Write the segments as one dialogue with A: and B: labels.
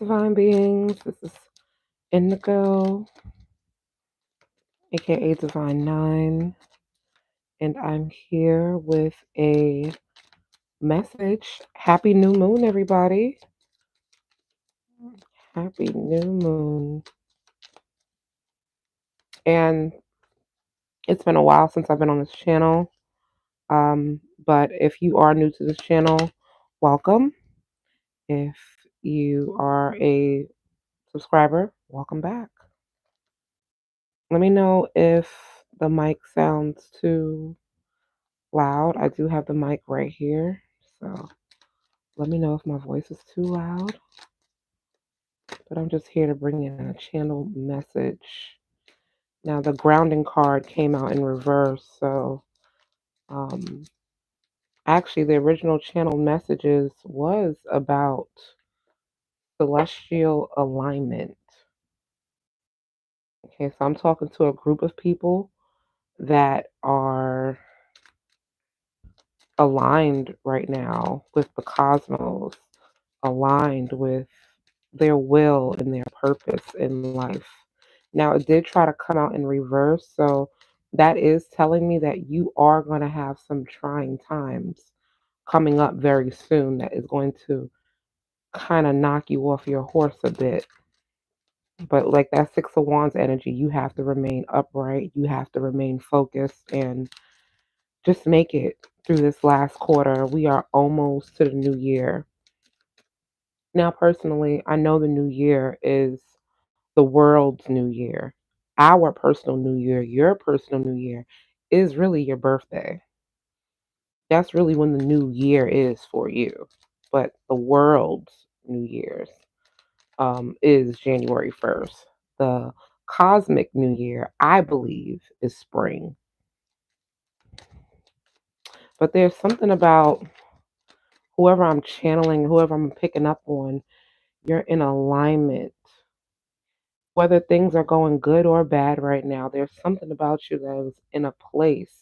A: Divine beings. This is Indigo, aka Divine Nine, and I'm here with a message. Happy new moon, everybody. Happy new moon. And it's been a while since I've been on this channel. But if you are new to this channel, welcome. If you are a subscriber, welcome back. Let me know if the mic sounds too loud. I do have the mic right here, so let me know if my voice is too loud. But I'm just here to bring in a channel message. Now the grounding card came out in reverse, so um, actually the original channel messages was about celestial alignment. Okay, so I'm talking to a group of people that are aligned right now with the cosmos, aligned with their will and their purpose in life. Now, it did try to come out in reverse, so that is telling me that you are going to have some trying times coming up very soon that is going to kind of knock you off your horse a bit. But like that Six of Wands energy, you have to remain upright, you have to remain focused, and just make it through this last quarter. We are almost to the new year. Now, personally, I know the new year is the world's new year. Our personal new year, your personal new year, is really your birthday. That's really when the new year is for you. But the world's new year's is January 1st. The cosmic new year, I believe, is spring. But there's something about whoever I'm channeling, whoever I'm picking up on, you're in alignment. Whether things are going good or bad right now, there's something about you that is in a place.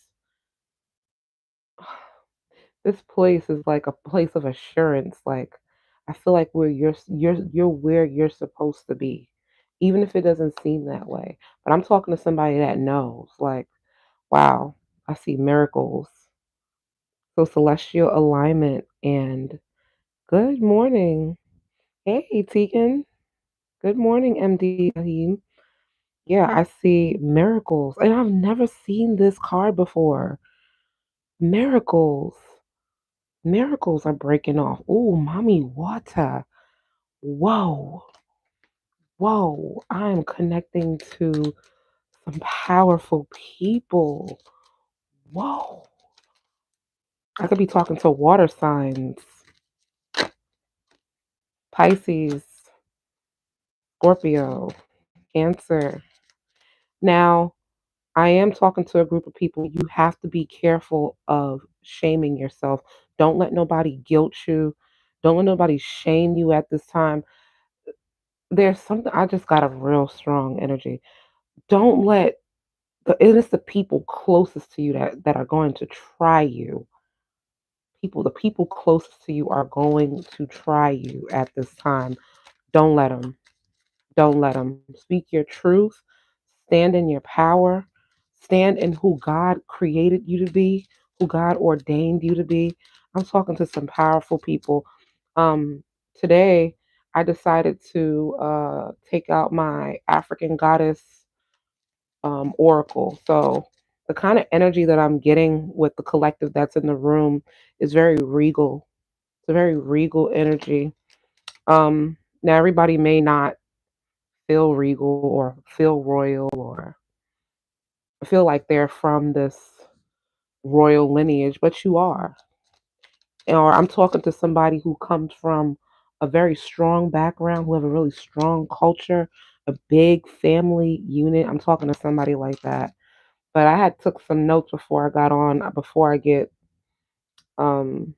A: This place is like a place of assurance. Like I feel like you're where you're supposed to be, even if it doesn't seem that way. But I'm talking to somebody that knows. Like, wow, I see miracles. So celestial alignment and good morning. Hey, Tegan. Good morning, MD Rahim. Yeah, I see miracles. And I've never seen this card before. Miracles. Miracles are breaking off. Oh, mommy water. Whoa. Whoa. I'm connecting to some powerful people. Whoa. I could be talking to water signs. Pisces, Scorpio, Cancer. Now, I am talking to a group of people. You have to be careful of shaming yourself. Don't let nobody guilt you. Don't let nobody shame you at this time. There's something, I just got a real strong energy. Don't let it is the people closest to you that are going to try you. The people closest to you are going to try you at this time. Don't let them. Don't let them. Speak your truth. Stand in your power. Stand in who God created you to be, who God ordained you to be. I'm talking to some powerful people. Today, I decided to take out my African goddess oracle. So, the kind of energy that I'm getting with the collective that's in the room is very regal. It's a very regal energy. Now, everybody may not feel regal or feel royal or feel like they're from this royal lineage, but you are. Or I'm talking to somebody who comes from a very strong background, who have a really strong culture, a big family unit. I'm talking to somebody like that. But I had took some notes before I got on, before I get um,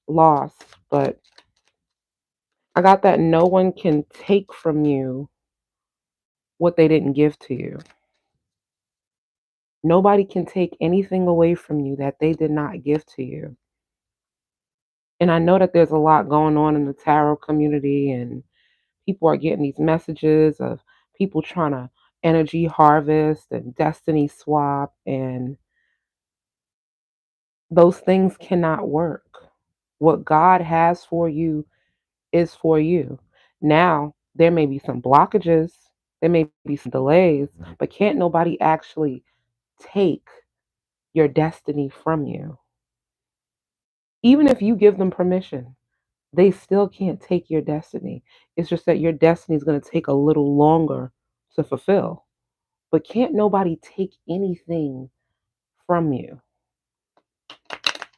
A: lost. But I got that no one can take from you what they didn't give to you. Nobody can take anything away from you that they did not give to you. And I know that there's a lot going on in the tarot community and People are getting these messages of people trying to energy harvest and destiny swap, and those things cannot work. What God has for you is for you. Now, there may be some blockages, there may be some delays, but can't nobody actually take your destiny from you. Even if you give them permission, they still can't take your destiny. It's just that your destiny is going to take a little longer to fulfill. But can't nobody take anything from you?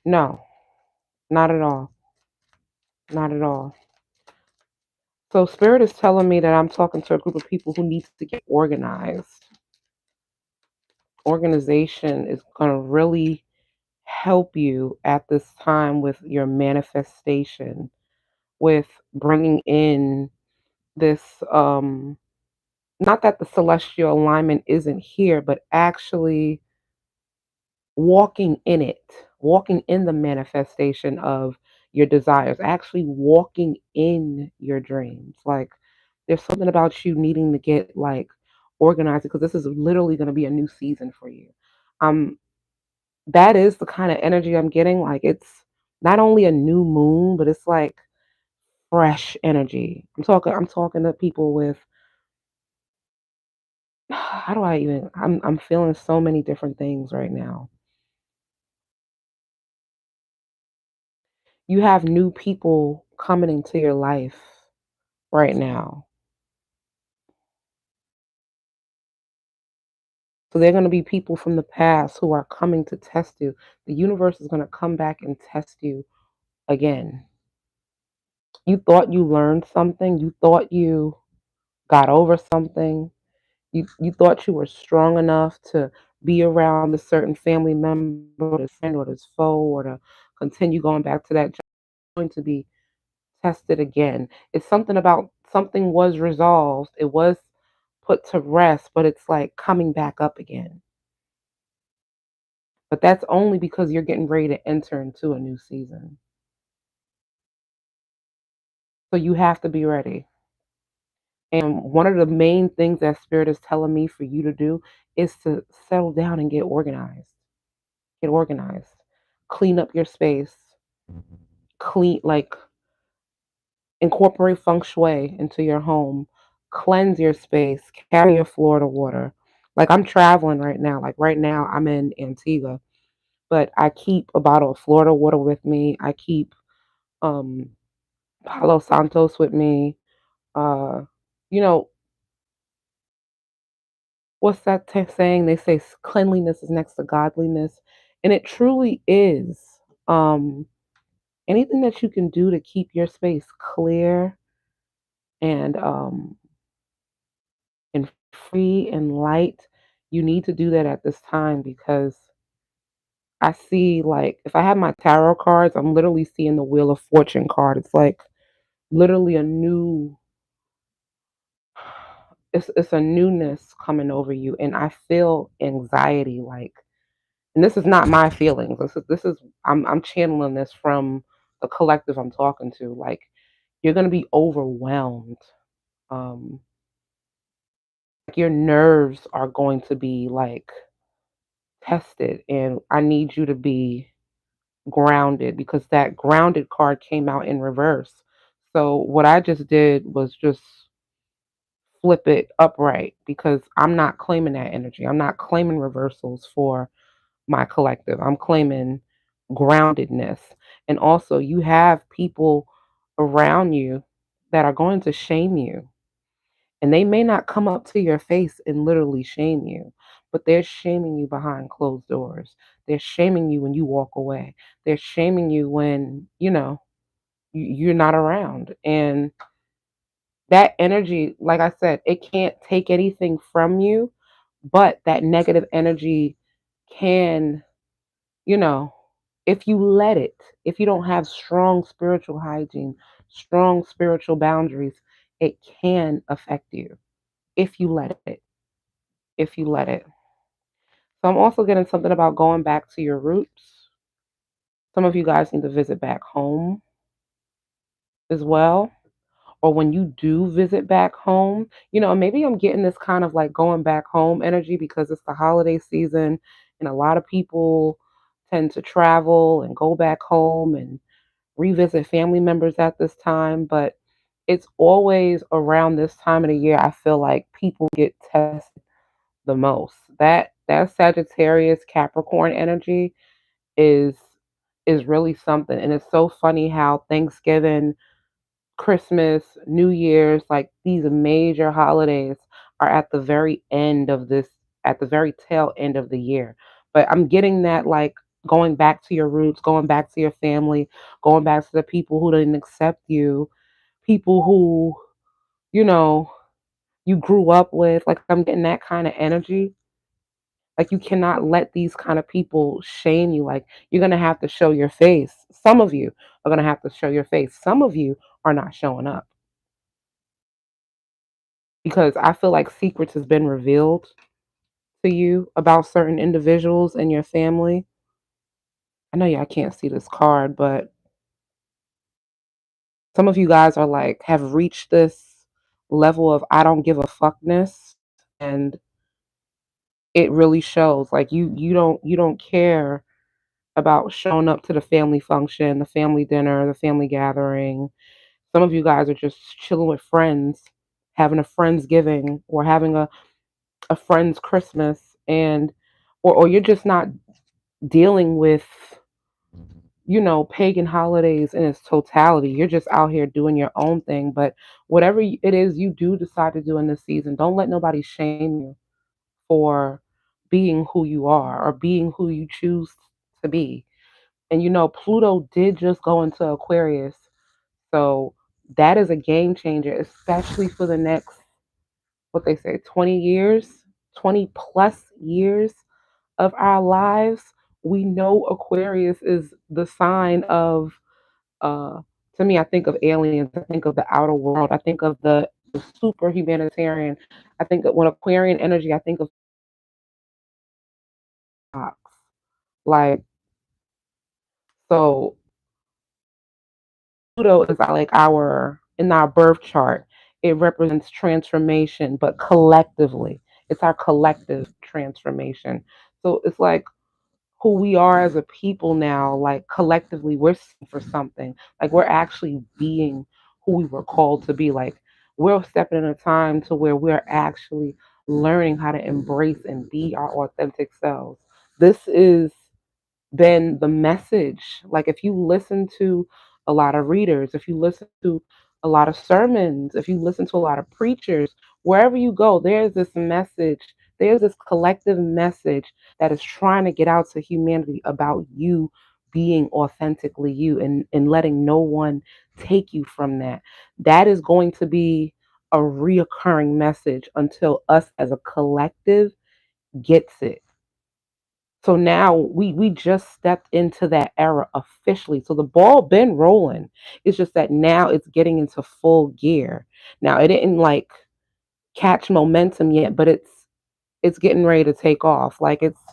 A: No, not at all. Not at all. So, Spirit is telling me that I'm talking to a group of people who need to get organized. Organization is going to really help you at this time with your manifestation, with bringing in this not that the celestial alignment isn't here, but actually walking in it, walking in the manifestation of your desires, actually walking in your dreams. Like there's something about you needing to get like organized because this is literally going to be a new season for you. Um that is the kind of energy I'm getting. Like it's not only a new moon, but it's like fresh energy. I'm talking to people with how do I even I'm feeling so many different things right now. You have new people coming into your life right now. So they're going to be people from the past who are coming to test you. The universe is going to come back and test you again. You thought you learned something, you thought you got over something, you thought you were strong enough to be around a certain family member or this friend or this foe or to continue going back to that job going to be tested again. It's something about something was resolved. It was put to rest, but it's like coming back up again. But that's only because you're getting ready to enter into a new season. So you have to be ready. And one of the main things that Spirit is telling me for you to do is to settle down and get organized. Get organized. Clean up your space. Clean, like, incorporate feng shui into your home. Cleanse your space. Carry your floor to water. Like, I'm traveling right now. Like, right now, I'm in Antigua, but I keep a bottle of Florida water with me. I keep um, Palo Santos with me. Uh, you know, what's that saying? They say cleanliness is next to godliness, and it truly is. Um, anything that you can do to keep your space clear and free and light, you need to do that at this time because I see like if I have my tarot cards, I'm literally seeing the Wheel of Fortune card. It's like literally a new it's a newness coming over you and I feel anxiety like and this is not my feelings. This is I'm channeling this from the collective I'm talking to. Like you're gonna be overwhelmed. Um like your nerves are going to be like tested and I need you to be grounded because that grounded card came out in reverse. So what I just did was just flip it upright because I'm not claiming that energy. I'm not claiming reversals for my collective. I'm claiming groundedness. And also, you have people around you that are going to shame you. And they may not come up to your face and literally shame you, but they're shaming you behind closed doors. They're shaming you when you walk away. They're shaming you when, you're not around. And that energy, like I said, it can't take anything from you, but that negative energy can, you know, if you let it, if you don't have strong spiritual hygiene, strong spiritual boundaries, it can affect you if you let it. If you let it. So I'm also getting something about going back to your roots. Some of you guys need to visit back home as well. or when you do visit back home, maybe I'm getting this kind of like going back home energy because it's the holiday season and a lot of people tend to travel and go back home and revisit family members at this time. But it's always around this time of the year I feel like people get tested the most. That Sagittarius Capricorn energy is is really something. And it's so funny how Thanksgiving, Christmas, New Year's, like these major holidays are at the very end of this, at the very tail end of the year. But I'm getting that like going back to your roots, going back to your family, going back to the people who didn't accept you, people who, you know, you grew up with. Like I'm getting that kind of energy. Like you cannot let these kind of people shame you. Like you're gonna have to show your face. Some of you are gonna have to show your face. Some of you are not showing up because I feel like secrets has been revealed to you about certain individuals in your family. I know y'all can't see this card, but some of you guys are like have reached this level of I don't give a fuckness, and it really shows. Like you don't care about showing up to the family function, the family dinner, the family gathering. Some of you guys are just chilling with friends, having a friendsgiving or having a friend's Christmas, and or you're just not dealing with pagan holidays in its totality. You're just out here doing your own thing. But whatever it is you do decide to do in this season, don't let nobody shame you for being who you are or being who you choose to be. And Pluto did just go into Aquarius. So that is a game changer, especially for the next, what they say, 20 years, 20 plus years of our lives. We know Aquarius is the sign of, uh, to me, I think of aliens, I think of the outer world, I think of the super humanitarian. I think that when Aquarian energy, I think of Fox. Like, so Pluto is like in our birth chart, it represents transformation, but collectively, it's our collective transformation. So it's like who we are as a people now, like collectively, we're seeking for something. Like we're actually being who we were called to be. Like we're stepping in a time to where we're actually learning how to embrace and be our authentic selves. This is been the message. Like if you listen to a lot of readers, if you listen to a lot of sermons, if you listen to a lot of preachers, wherever you go, there's this message, there's this collective message that is trying to get out to humanity about you being authentically you, and letting no one take you from that. That is going to be a reoccurring message until us as a collective gets it. So now we just stepped into that era officially. So the ball been rolling. It's just that now it's getting into full gear. Now it didn't like catch momentum yet, but it's getting ready to take off. Like it's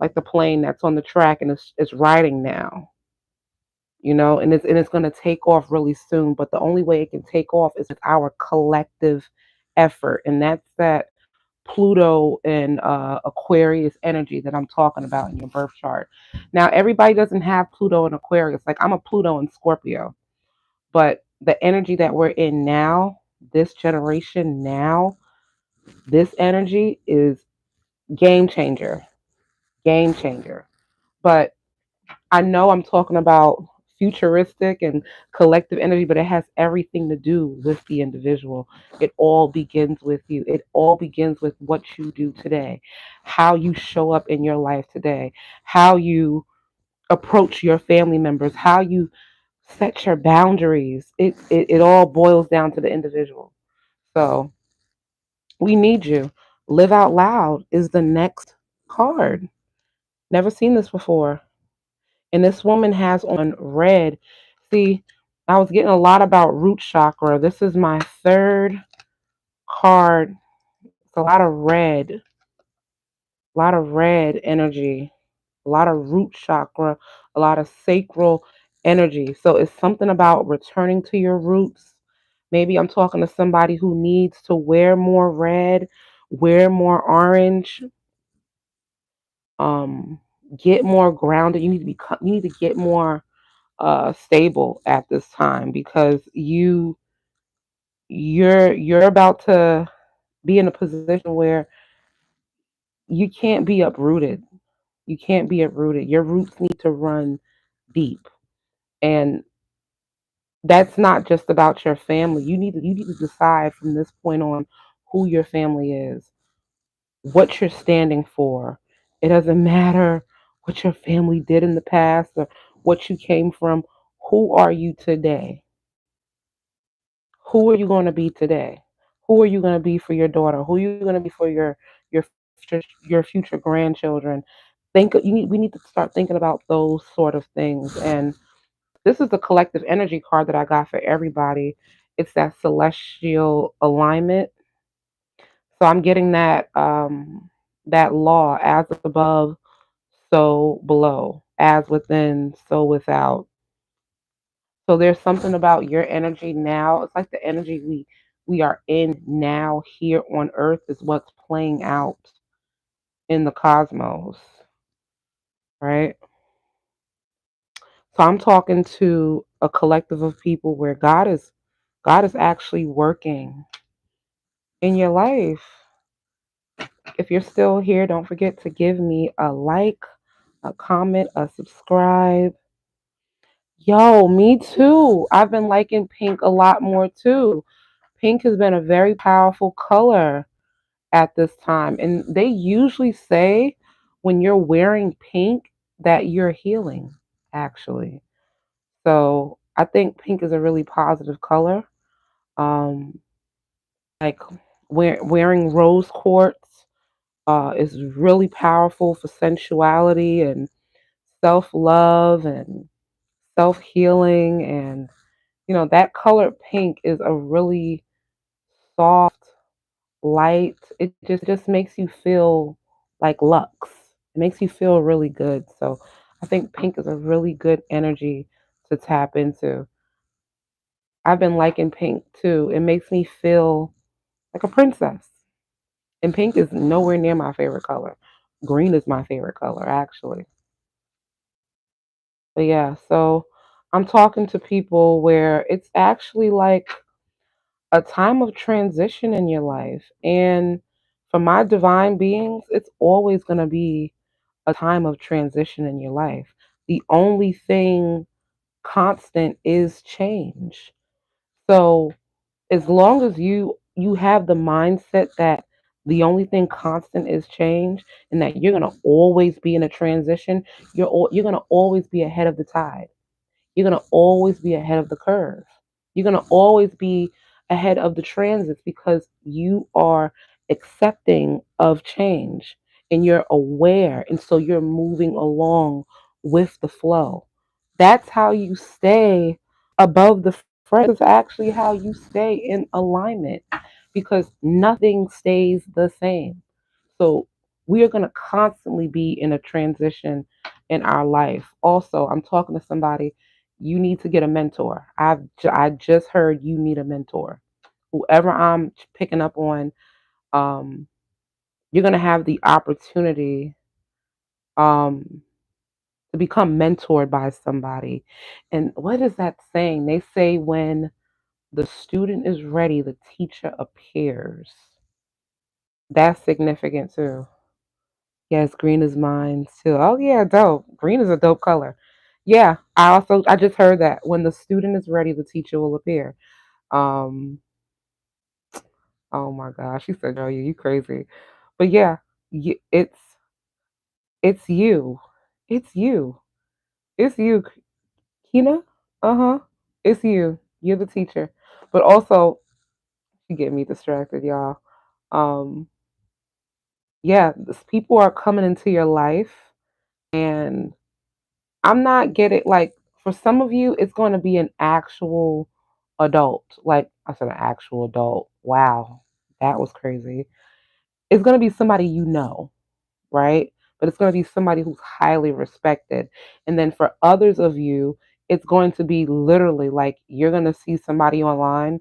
A: like the plane that's on the track and it's riding now. And it's going to take off really soon. But the only way it can take off is with our collective effort, and that's that Pluto and Aquarius energy that I'm talking about in your birth chart. Now, everybody doesn't have Pluto and Aquarius. Like I'm a Pluto and Scorpio, but the energy that we're in now, this generation now, this energy is game changer, game changer. But I know I'm talking about futuristic and collective energy, but it has everything to do with the individual. It all begins with you. It all begins with what you do today, how you show up in your life today, how you approach your family members, how you set your boundaries. It all boils down to the individual. So we need you. Live out loud is the next card. Never seen this before. And this woman has on red. See, I was getting a lot about root chakra. This is my third card. It's a lot of red energy, a lot of root chakra, a lot of sacral energy. So it's something about returning to your roots, Maybe I'm talking to somebody who needs to wear more red, wear more orange, um, get more grounded. You need to get more stable at this time because you're about to be in a position where you can't be uprooted. You can't be uprooted. Your roots need to run deep. And that's not just about your family. You need to decide from this point on who your family is, what you're standing for. It doesn't matter what your family did in the past or what you came from. Who are you today? Who are you going to be today? Who are you going to be for your daughter? Who are you going to be for your your future grandchildren? We need to start thinking about those sort of things. And this is the collective energy card that I got for everybody. It's that celestial alignment. So I'm getting that law, as above, so below, as within, so without. So there's something about your energy now. It's like the energy we are in now here on earth is what's playing out in the cosmos, right? So I'm talking to a collective of people where God is actually working in your life. If you're still here, don't forget to give me a like, a comment, a subscribe. Yo, me too. I've been liking pink a lot more too. Pink has been a very powerful color at this time. And they usually say when you're wearing pink that you're healing, actually. So I think pink is a really positive color. Um, like wearing rose quartz is really powerful for sensuality and self love and self healing. And, that color pink is a really soft light. It just makes you feel like Lux. It makes you feel really good. So I think pink is a really good energy to tap into. I've been liking pink too. It makes me feel like a princess. And pink is nowhere near my favorite color. Green is my favorite color, actually. But yeah, so I'm talking to people where it's actually like a time of transition in your life. And for my divine beings, it's always going to be a time of transition in your life. The only thing constant is change. So as long as you have the mindset that the only thing constant is change and that you're going to always be in a transition, you're going to always be ahead of the tide. You're going to always be ahead of the curve. You're going to always be ahead of the transits because you are accepting of change and you're aware. And so you're moving along with the flow. That's how you stay above the fray. It's actually how you stay in alignment because nothing stays the same. So we are going to constantly be in a transition in our life. Also, I'm talking to somebody. You need to get a mentor. I just heard you need a mentor. Whoever I'm picking up on, um, you're going to have the opportunity um, to become mentored by somebody. And what is that saying? They say when the student is ready, the teacher appears. That's significant too. Yes, green is mine too. Oh yeah, dope. Green is a dope color. Yeah, I just heard that when the student is ready, the teacher will appear. Um, oh my gosh, she said, "Oh, you crazy," but yeah, it's you, it's you, it's you, Kina. Uh-huh, it's you. You're the teacher, but also you get me distracted, y'all. Um, yeah, people are coming into your life, and I'm not getting like for some of you, it's going to be an actual adult. Like I said, an actual adult. Wow, that was crazy. It's going to be somebody you know, right? But it's going to be somebody who's highly respected. And then for others of you, it's going to be literally like you're going to see somebody online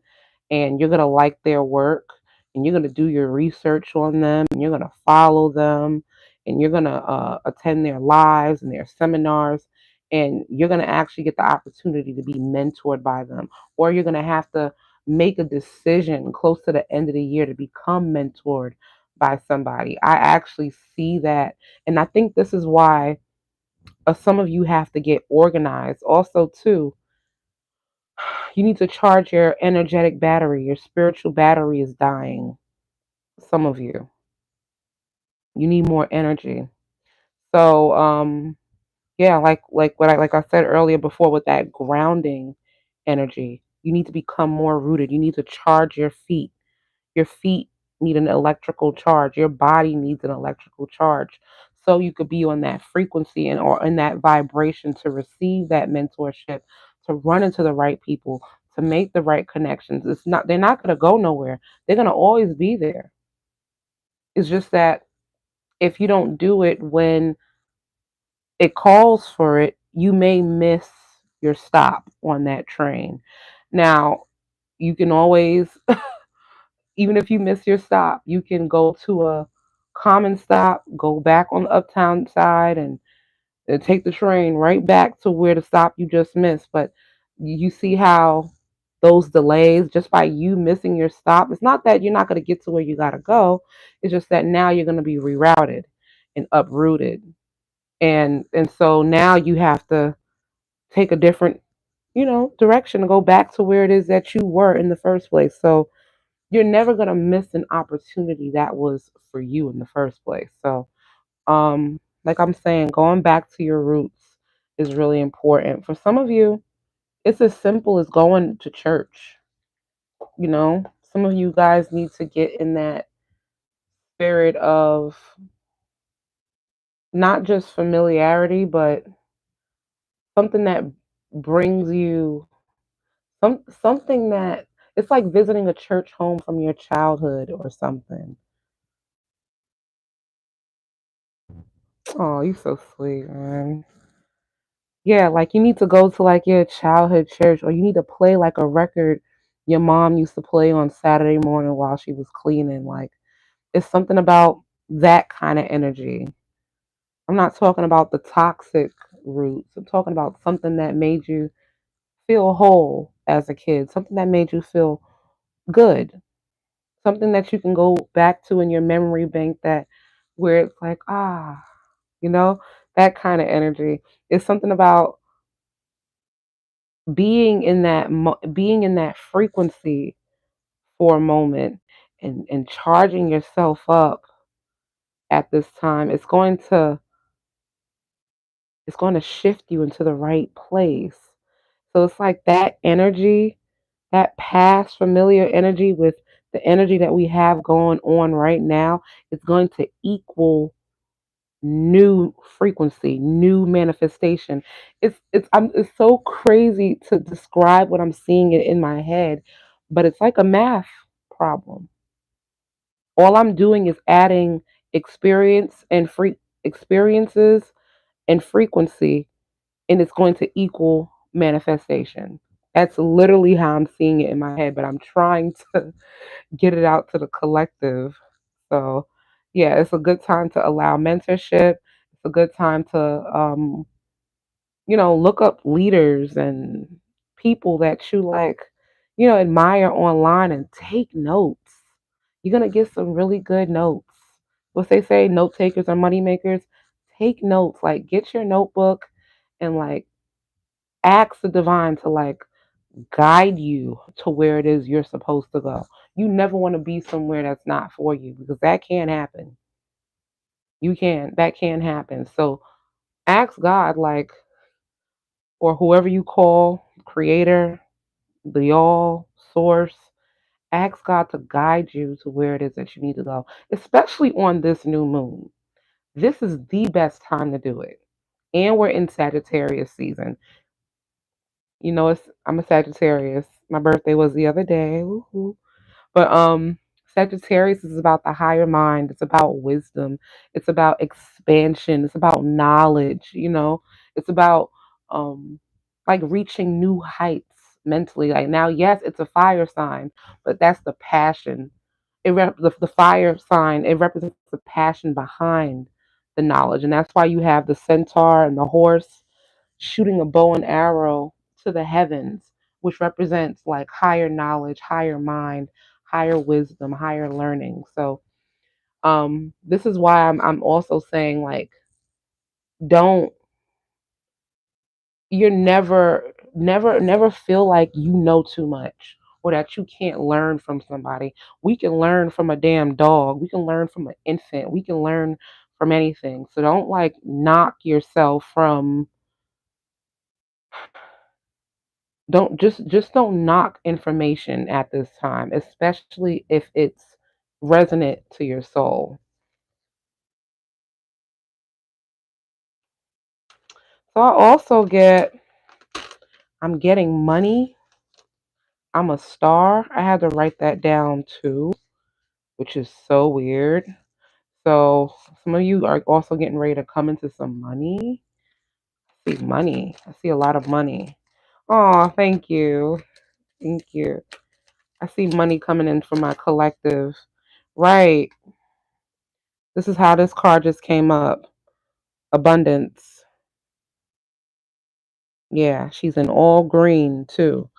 A: and you're going to like their work, and you're going to do your research on them, and you're going to follow them, and you're going to attend their lives and their seminars, and you're going to actually get the opportunity to be mentored by them, or you're going to have to make a decision close to the end of the year to become mentored by somebody. I actually see that, and I think this is why some of you have to get organized. Also, too, you need to charge your energetic battery. Your spiritual battery is dying. Some of you need more energy. So, yeah, like I said earlier before, with that grounding energy, you need to become more rooted. You need to charge your feet. Your feet need an electrical charge. Your body needs an electrical charge. So you could be on that frequency and or in that vibration to receive that mentorship, to run into the right people, to make the right connections. It's not they're not gonna go nowhere. They're gonna always be there. It's just that if you don't do it when it calls for it, you may miss your stop on that train. Now, you can always even if you miss your stop, you can go to a common stop, go back on the uptown side, and take the train right back to where the stop you just missed. But you see how those delays, just by you missing your stop, it's not that you're not going to get to where you got to go. It's just that now you're going to be rerouted and uprooted. And so now you have to take a different, direction to go back to where it is that you were in the first place. So you're never going to miss an opportunity that was for you in the first place. So, like I'm saying, going back to your roots is really important. For some of you, it's as simple as going to church. Some of you guys need to get in that spirit of not just familiarity, but something that brings you something that it's like visiting a church home from your childhood or something. Oh, you so sweet, man. Yeah, like you need to go to like your childhood church, or you need to play like a record your mom used to play on Saturday morning while she was cleaning. Like it's something about that kind of energy. I'm not talking about the toxic roots. I'm talking about something that made you feel whole as a kid, something that made you feel good, something that you can go back to in your memory bank that where it's like, you know, that kind of energy. It's something about being in that frequency for a moment and charging yourself up at this time. It's going to shift you into the right place. So it's like that energy, that past familiar energy with the energy that we have going on right now, it's going to equal new frequency, new manifestation. It's so crazy to describe what I'm seeing it in my head, but it's like a math problem. All I'm doing is adding experiences and frequency, and it's going to equal manifestation. That's literally how I'm seeing it in my head, but I'm trying to get it out to the collective. So, yeah, it's a good time to allow mentorship. It's a good time to, look up leaders and people that you like, admire online and take notes. You're going to get some really good notes. What they say, note takers are money makers. Take notes. Like, get your notebook and, like, ask the divine to, like, guide you to where it is you're supposed to go. You never want to be somewhere that's not for you because that can't happen. That can happen. So ask God, like, or whoever you call, creator, the all, source, ask God to guide you to where it is that you need to go, especially on this new moon. This is the best time to do it. And we're in Sagittarius season. I'm a Sagittarius. My birthday was the other day. Woo-hoo. But Sagittarius is about the higher mind. It's about wisdom. It's about expansion. It's about knowledge. It's about like reaching new heights. mentally. Like now, yes, it's a fire sign, but that's the passion. The fire sign, it represents the passion behind the knowledge. And that's why you have the centaur and the horse shooting a bow and arrow to the heavens, which represents like higher knowledge, higher mind, higher wisdom, higher learning. So this is why I'm also saying like don't you're never feel like you know too much or that you can't learn from somebody. We can learn from a damn dog. We can learn from an infant. We can learn from anything. So don't like knock yourself from don't don't knock information at this time, especially if it's resonant to your soul. So I also get I'm getting money. I'm a star. I had to write that down too, which is so weird. So some of you are also getting ready to come into some money. I see money. I see a lot of money. Oh, thank you. Thank you. I see money coming in from my collective. Right. This is how this card just came up. Abundance. Yeah, she's in all green too.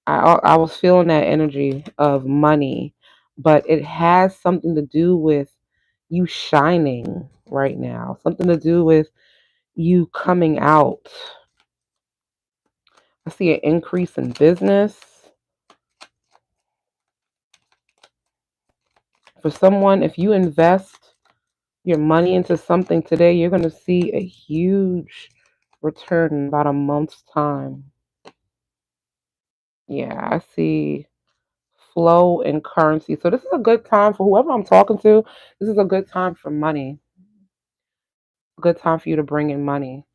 A: I was feeling that energy of money, but it has something to do with you shining right now. Something to do with you coming out. I see an increase in business. For someone, if you invest your money into something today, you're going to see a huge return in about a month's time. Yeah, I see flow and currency. So this is a good time for whoever I'm talking to. This is a good time for money. A good time for you to bring in money.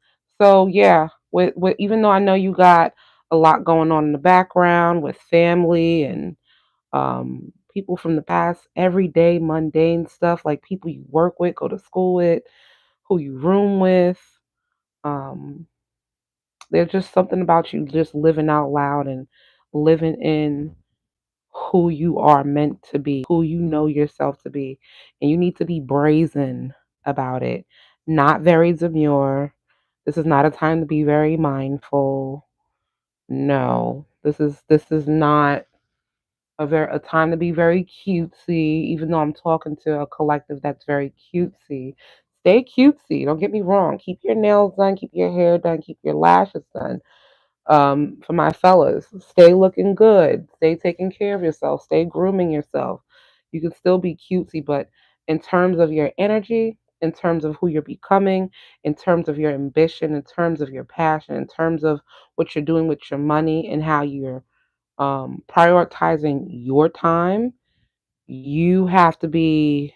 A: So yeah, with even though I know you got a lot going on in the background with family and people from the past, everyday mundane stuff like people you work with, go to school with, who you room with. Um, there's just something about you just living out loud and living in who you are meant to be, who you know yourself to be. And you need to be brazen about it, not very demure. This is not a time to be very mindful. No, this is not a time to be very cutesy, even though I'm talking to a collective that's very cutesy. Stay cutesy, don't get me wrong. Keep your nails done, keep your hair done, keep your lashes done. For my fellas, stay looking good, stay taking care of yourself, stay grooming yourself. You can still be cutesy, but in terms of your energy, in terms of who you're becoming, in terms of your ambition, in terms of your passion, in terms of what you're doing with your money and how you're prioritizing your time, you have to be,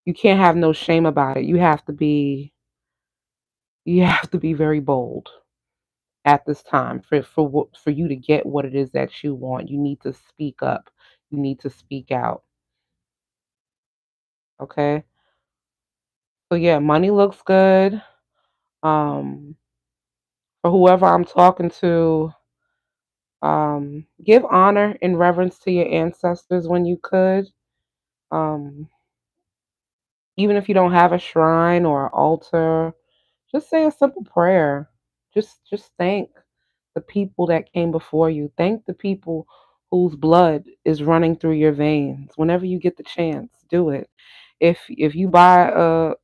A: you can't have no shame about it. You have to be very bold at this time for you to get what it is that you want. You need to speak up. You need to speak out. Okay. So yeah, money looks good. Um, for whoever I'm talking to, give honor and reverence to your ancestors when you could. Um, even if you don't have a shrine or an altar, just say a simple prayer. Just thank the people that came before you. Thank the people whose blood is running through your veins. Whenever you get the chance, do it. If you buy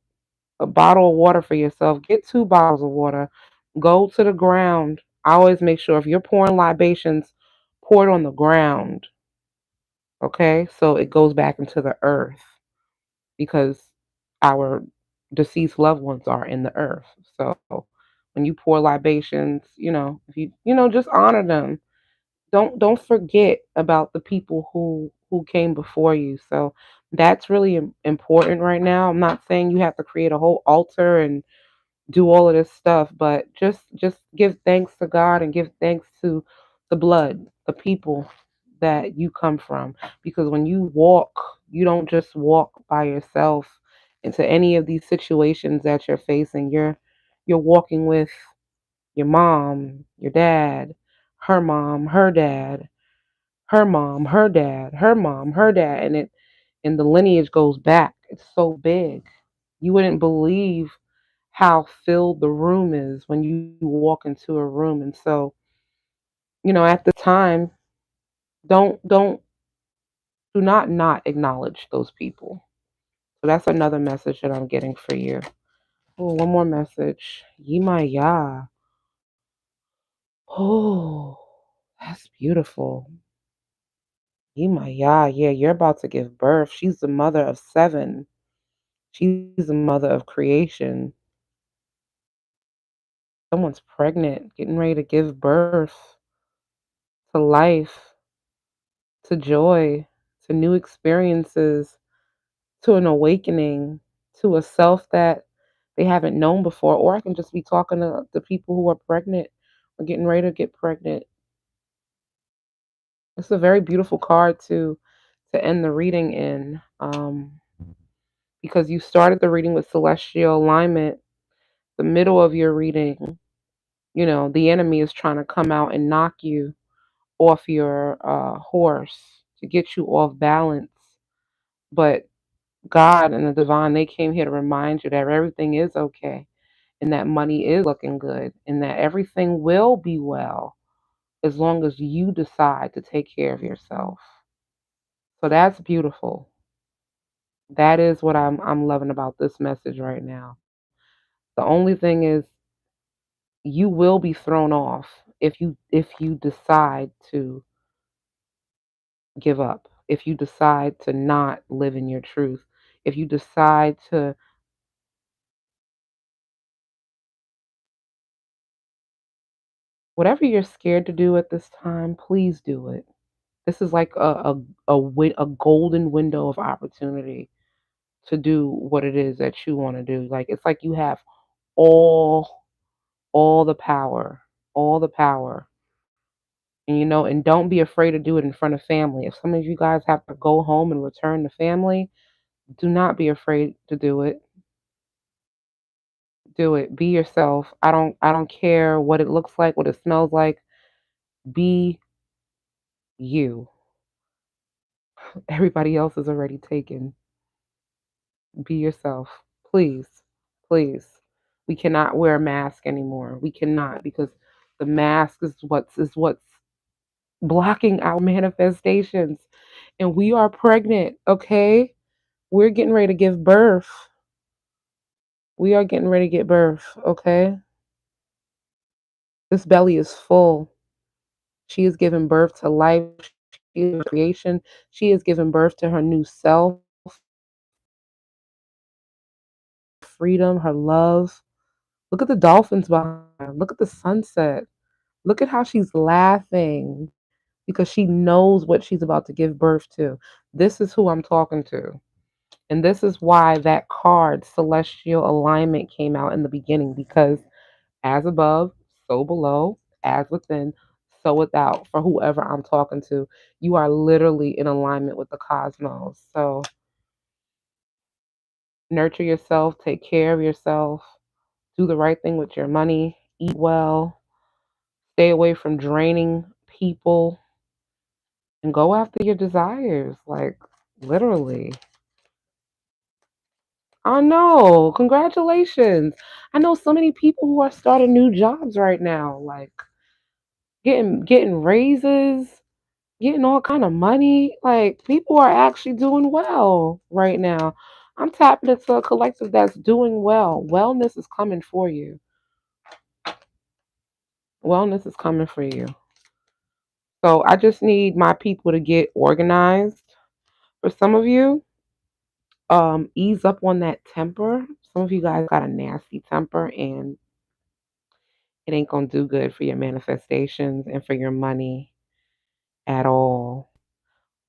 A: a bottle of water for yourself, get two bottles of water. Go to the ground. I always make sure if you're pouring libations, pour it on the ground. Okay? So it goes back into the earth because our deceased loved ones are in the earth. So when you pour libations, if you just honor them. Don't forget about the people who came before you. So that's really important right now. I'm not saying you have to create a whole altar and do all of this stuff, but just give thanks to God and give thanks to the blood, the people that you come from. Because when you walk, you don't just walk by yourself into any of these situations that you're facing. You're walking with your mom, your dad, her mom, her dad, her mom, her dad, her mom, her dad, and the lineage goes back. It's so big. You wouldn't believe how filled the room is when you walk into a room. And so, at the time, don't do not acknowledge those people. So that's another message that I'm getting for you. Oh, one more message. Yimaya. Oh, that's beautiful. Yimaya. Yeah, you're about to give birth. She's the mother of seven. She's the mother of creation. Someone's pregnant, getting ready to give birth to life, to joy, to new experiences, to an awakening, to a self that they haven't known before. Or I can just be talking to the people who are pregnant or getting ready to get pregnant. It's a very beautiful card to end the reading in, because you started the reading with celestial alignment. The middle of your reading, the enemy is trying to come out and knock you off your horse to get you off balance. But God and the divine, they came here to remind you that everything is okay and that money is looking good and that everything will be well as long as you decide to take care of yourself. So that's beautiful. That is what I'm loving about this message right now. The only thing is you will be thrown off if you decide to give up, if you decide to not live in your truth, if you decide to, whatever you're scared to do at this time, please do it. This is like a golden window of opportunity to do what it is that you want to do. Like it's like you have all all the power, all the power. And don't be afraid to do it in front of family. If some of you guys have to go home and return to family, do not be afraid to do it. Do it. Be yourself. I don't care what it looks like, what it smells like. Be you. Everybody else is already taken. Be yourself. Please. Please. We cannot wear a mask anymore. We cannot, because the mask is what's blocking our manifestations. And we are pregnant, okay? We're getting ready to give birth. We are getting ready to get birth, okay? This belly is full. She is giving birth to life. She is creation. She is giving birth to her new self, freedom, her love. Look at the dolphins behind her. Look at the sunset. Look at how she's laughing because she knows what she's about to give birth to. This is who I'm talking to. And this is why that card, celestial alignment, came out in the beginning, because as above, so below, as within, so without. For whoever I'm talking to, you are literally in alignment with the cosmos. So nurture yourself, take care of yourself, do the right thing with your money, eat well, stay away from draining people, and go after your desires. Like, literally. I know. Congratulations. I know so many people who are starting new jobs right now, like getting raises, getting all kind of money. Like people are actually doing well right now. I'm tapping into a collective that's doing well. Wellness is coming for you. Wellness is coming for you. So I just need my people to get organized. For some of you, ease up on that temper. Some of you guys got a nasty temper, and it ain't gonna do good for your manifestations and for your money at all.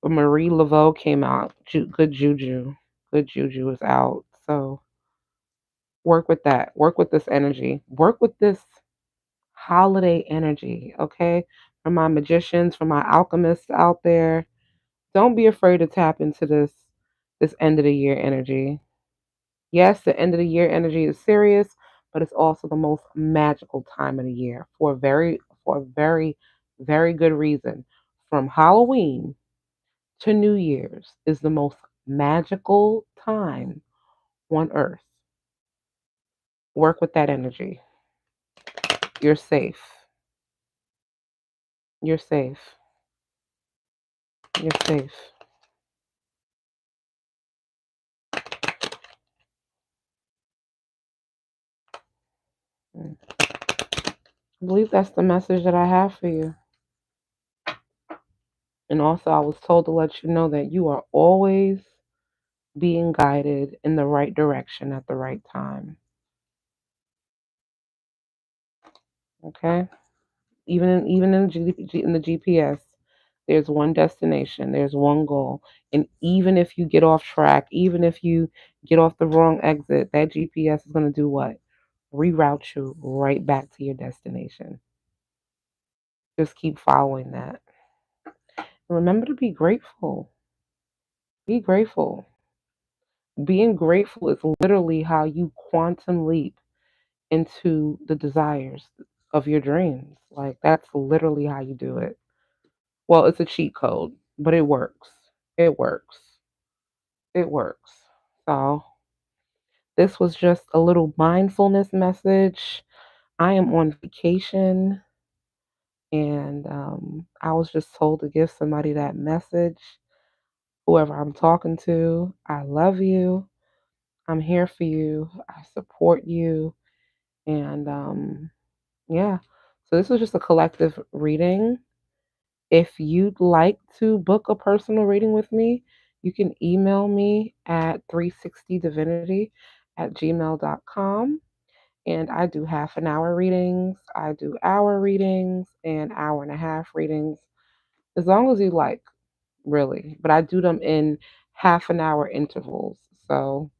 A: But Marie Laveau came out. Good juju. Good juju is out. So work with that. Work with this energy. Work with this holiday energy, okay? For my magicians, for my alchemists out there, don't be afraid to tap into this end of the year energy. Yes, the end of the year energy is serious, but it's also the most magical time of the year for a very Very good reason. From Halloween to New Year's is the most magical time on earth. Work with that energy. You're safe. You're safe. You're safe. Mm. I believe that's the message that I have for you. And also, I was told to let you know that you are always being guided in the right direction at the right time. Okay? Even in the GPS, there's one destination, there's one goal. And even if you get off track, even if you get off the wrong exit, that GPS is going to do what? Reroute you right back to your destination. Just keep following that. Remember to be grateful. Be grateful. Being grateful is literally how you quantum leap into the desires of your dreams. Like, that's literally how you do it. Well, it's a cheat code, but it works. It works. It works. So, this was just a little mindfulness message. I am on vacation, and I was just told to give somebody that message. Whoever I'm talking to, I love you. I'm here for you. I support you. And yeah, so this was just a collective reading. If you'd like to book a personal reading with me, you can email me at 360divinity at gmail.com. And I do half an hour readings, I do hour readings, and hour and a half readings, as long as you like, really. But I do them in half an hour intervals. So,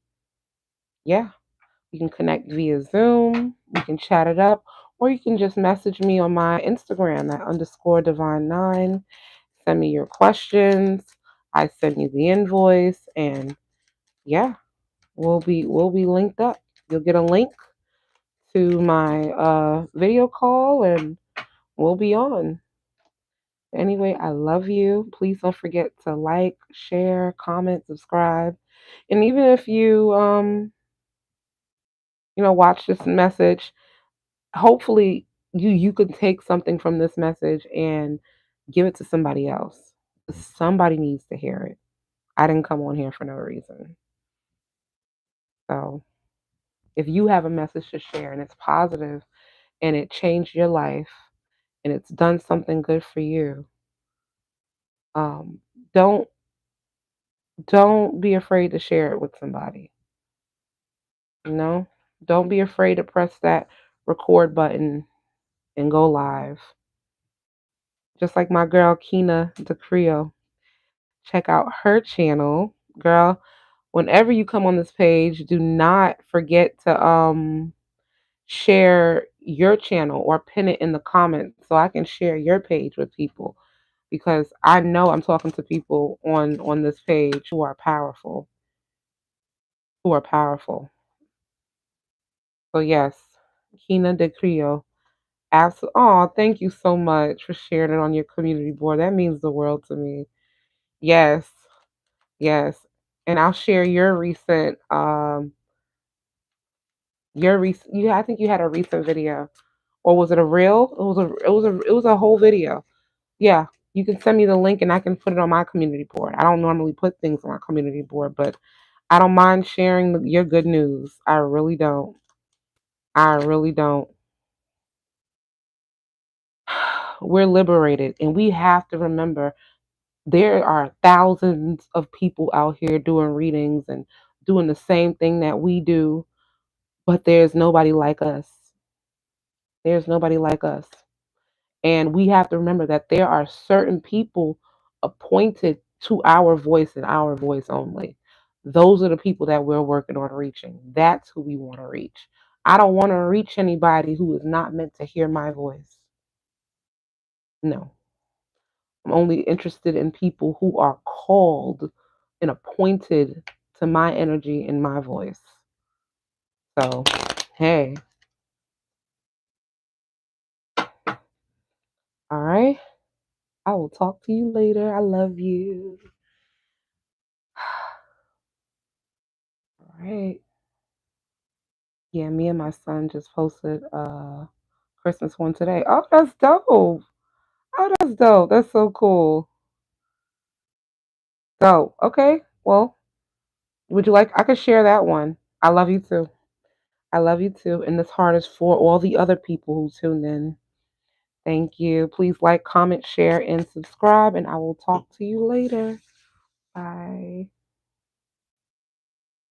A: yeah. You can connect via Zoom, we can chat it up, or you can just message me on my Instagram at underscore divine9. Send me your questions. I send you the invoice, and yeah, we'll be linked up. You'll get a link to my video call, and we'll be on. Anyway, I love you. Please don't forget to like, share, comment, subscribe. And even if you watch this message, hopefully you could take something from this message and give it to somebody else. Somebody needs to hear it. I didn't come on here for no reason. So if you have a message to share and it's positive and it changed your life and it's done something good for you, um, don't don't be afraid to share it with somebody. You know, don't be afraid to press that record button and go live. Just like my girl Kina the Creole. Check out her channel, girl. Whenever you come on this page, do not forget to share your channel or pin it in the comments so I can share your page with people, because I know I'm talking to people on this page who are powerful, who are powerful. So yes, Kina de Creole. Absolutely. Oh, thank you so much for sharing it on your community board. That means the world to me. Yes, yes. And I'll share your recent I think you had a recent video. Or was it a reel? It was a whole video. Yeah. You can send me the link and I can put it on my community board. I don't normally put things on my community board, but I don't mind sharing your good news. I really don't. I really don't. We're liberated, and we have to remember there are thousands of people out here doing readings and doing the same thing that we do, but there's nobody like us. There's nobody like us. And we have to remember that there are certain people appointed to our voice and our voice only. Those are the people that we're working on reaching. That's who we want to reach. I don't want to reach anybody who is not meant to hear my voice. No. I'm only interested in people who are called and appointed to my energy and my voice. So, hey, all right. I will talk to you later. I love you. All right. Yeah, me and my son just posted Christmas one today. Oh, that's dope. Oh, that's dope. That's so cool. Dope. Okay. Well, would you like I could share that one. I love you too. I love you too. And this heart is for all the other people who tune in. Thank you. Please like, comment, share, and subscribe, and I will talk to you later. Bye.